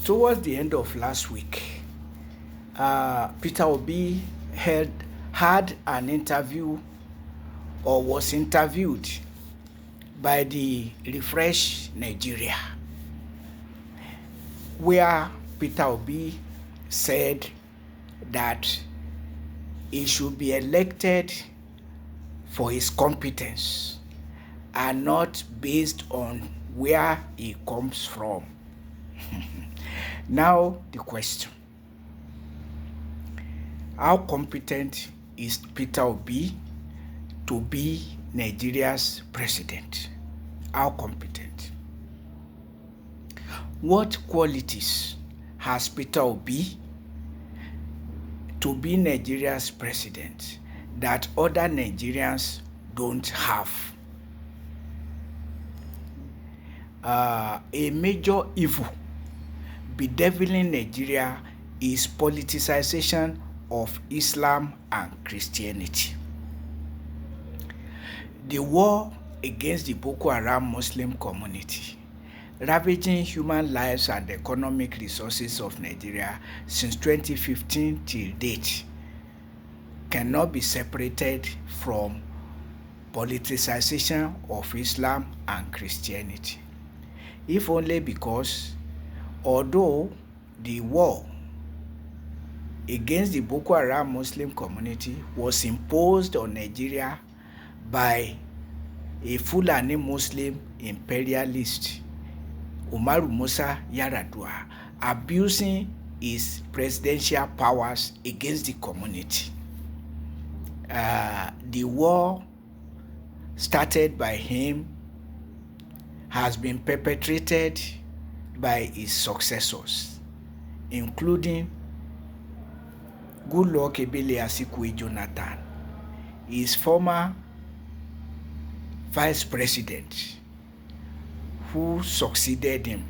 Towards the end of last week, Peter Obi had an interview or was interviewed by the Refresh Nigeria, where Peter Obi said that he should be elected for his competence and not based on where he comes from. Now the question: how competent is Peter Obi to be Nigeria's president? How competent? What qualities has Peter Obi to be Nigeria's president that other Nigerians don't have? A major evil bedeviling Nigeria is politicization of Islam and Christianity. The war against the Boko Haram Muslim community, ravaging human lives and economic resources of Nigeria since 2015 till date, cannot be separated from politicization of Islam and Christianity, if only because although the war against the Boko Haram Muslim community was imposed on Nigeria by a Fulani Muslim imperialist, Umaru Musa Yar'Adua, abusing his presidential powers against the community. The war started by him has been perpetrated by his successors, including Goodluck Ebele Asikwe Jonathan, his former vice president who succeeded him,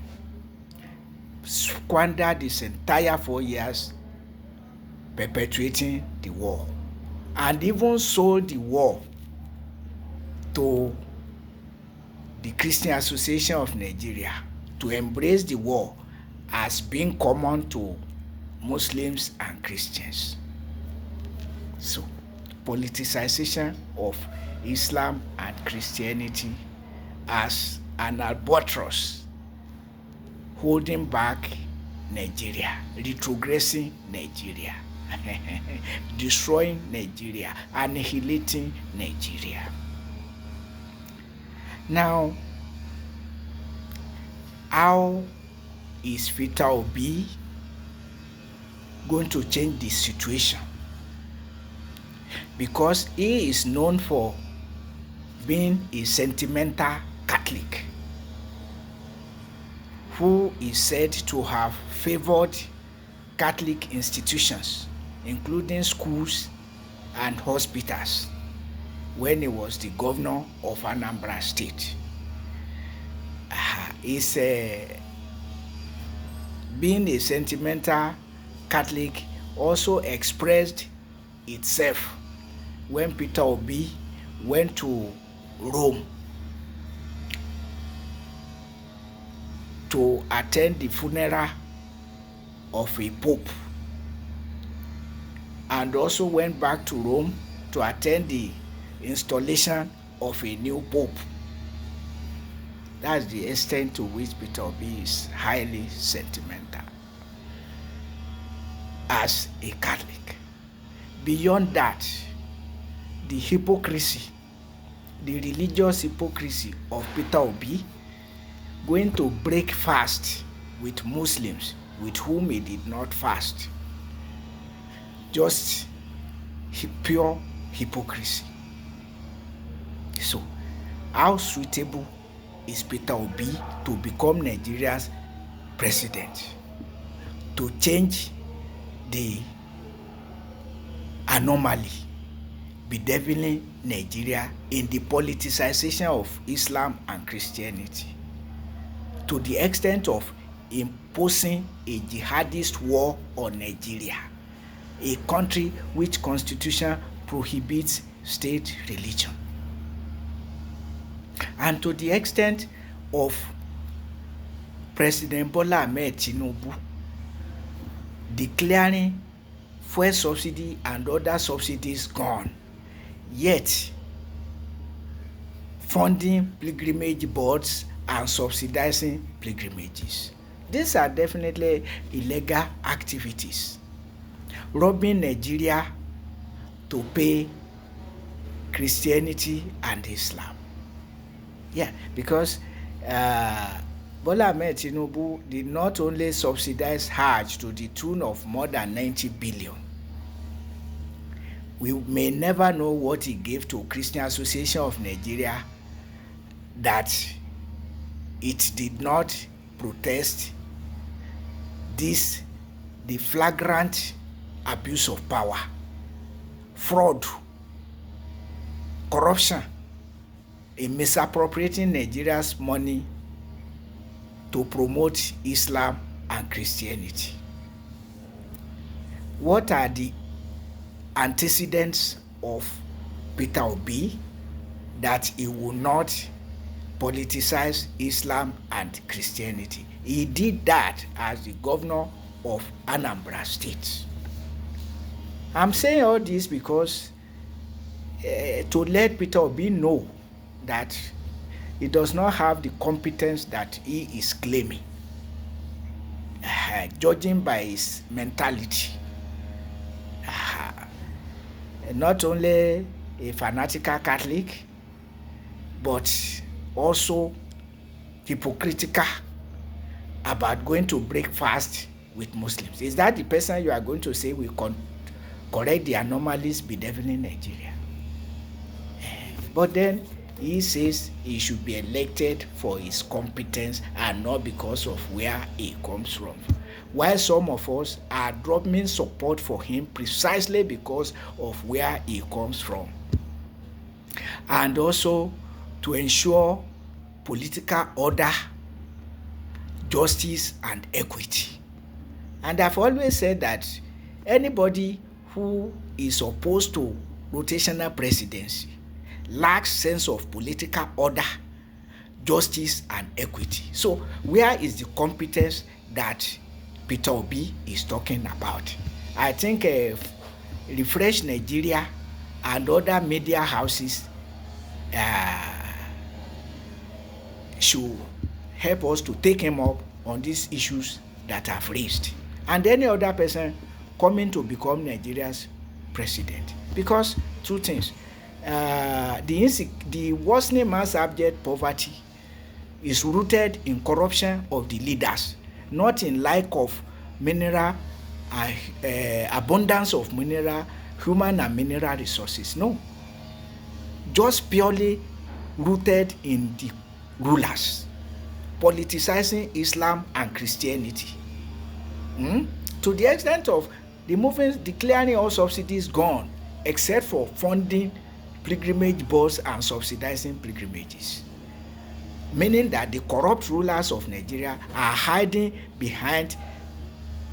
squandered his entire 4 years perpetrating the war, and even sold the war to the Christian Association of Nigeria to embrace the war as being common to Muslims and Christians. So, politicization of Islam and Christianity as an albatross holding back Nigeria, retrogressing Nigeria, destroying Nigeria, annihilating Nigeria. Now, how is Peter Obi going to change this situation? Because he is known for being a sentimental Catholic who is said to have favored Catholic institutions, including schools and hospitals, when he was the governor of Anambra State. Being a sentimental Catholic also expressed itself when Peter Obi went to Rome to attend the funeral of a pope, and also went back to Rome to attend the installation of a new pope. That's the extent to which Peter Obi is highly sentimental as a Catholic. Beyond that, the hypocrisy, the religious hypocrisy of Peter Obi, going to break fast with Muslims with whom he did not fast. Just pure hypocrisy. So, how suitable is Peter Obi to become Nigeria's president, to change the anomaly bedeviling Nigeria in the politicization of Islam and Christianity, to the extent of imposing a jihadist war on Nigeria, a country which constitution prohibits state religion, and to the extent of President Bola Ahmed Tinubu declaring fuel subsidy and other subsidies gone, yet funding pilgrimage boards and subsidizing pilgrimages. These are definitely illegal activities, robbing Nigeria to pay Christianity and Islam. Yeah, because Bola Ahmed Tinubu did not only subsidize Hajj to the tune of more than 90 billion. We may never know what he gave to Christian Association of Nigeria that it did not protest the flagrant abuse of power, fraud, corruption, in misappropriating Nigeria's money to promote Islam and Christianity. What are the antecedents of Peter Obi that he will not politicize Islam and Christianity? He did that as the governor of Anambra State. I'm saying all this because to let Peter Obi know that he does not have the competence that he is claiming, judging by his mentality. Not only a fanatical Catholic, but also hypocritical about going to break fast with Muslims. Is that the person you are going to say will correct the anomalies bedeviling Nigeria? But then he says he should be elected for his competence and not because of where he comes from. While some of us are dropping support for him precisely because of where he comes from. And also to ensure political order, justice, and equity. And I've always said that anybody who is opposed to rotational presidency lacks sense of political order, justice, and equity. So where is the competence that Peter Obi is talking about? I think Refresh Nigeria and other media houses should help us to take him up on these issues that I've raised, and any other person coming to become Nigeria's president. Because two things: the worsening mass abject poverty is rooted in corruption of the leaders, not in lack of mineral, abundance of mineral, human and mineral resources. No, just purely rooted in the rulers politicizing Islam and Christianity, to the extent of the movement declaring all subsidies gone except for funding pilgrimage boards and subsidizing pilgrimages, meaning that the corrupt rulers of Nigeria are hiding behind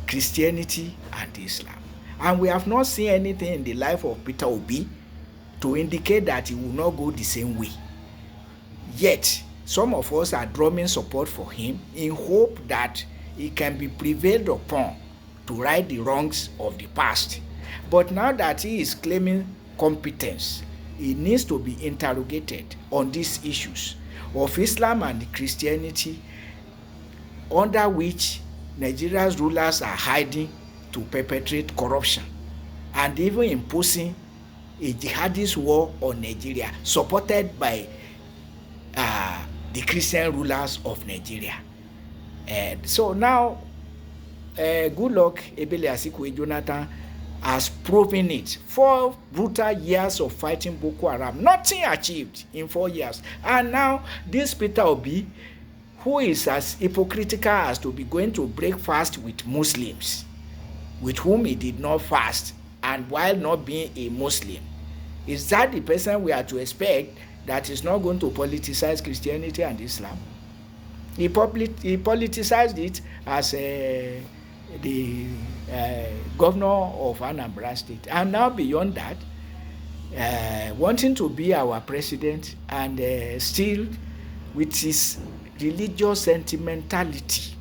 Christianity and Islam. And we have not seen anything in the life of Peter Obi to indicate that he will not go the same way. Yet some of us are drumming support for him in hope that he can be prevailed upon to right the wrongs of the past. But now that he is claiming competence, he needs to be interrogated on these issues of Islam and Christianity, under which Nigeria's rulers are hiding to perpetrate corruption and even imposing a jihadist war on Nigeria, supported by the Christian rulers of Nigeria. So now, Goodluck Ebele Asikwe Jonathan has proven it. 4 brutal years of fighting Boko Haram, nothing achieved in 4 years. And now this Peter Obi, who is as hypocritical as to be going to break fast with Muslims, with whom he did not fast, and while not being a Muslim, is that the person we are to expect that is not going to politicize Christianity and Islam? He politicized it as the governor of Anambra State, and now beyond that, wanting to be our president, and still with his religious sentimentality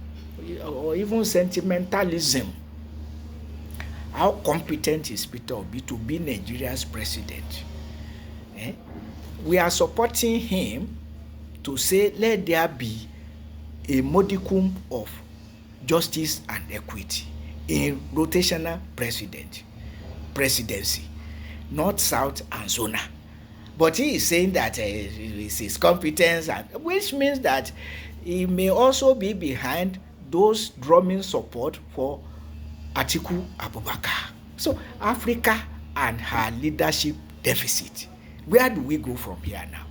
or even sentimentalism. How competent is Peter Obi to be Nigeria's president? We are supporting him to say let there be a modicum of justice and equity in rotational presidency, north, south, and zonal. But he is saying that it's his competence, which means that he may also be behind those drumming support for Atiku Abubakar. So Africa and her leadership deficit. Where do we go from here now?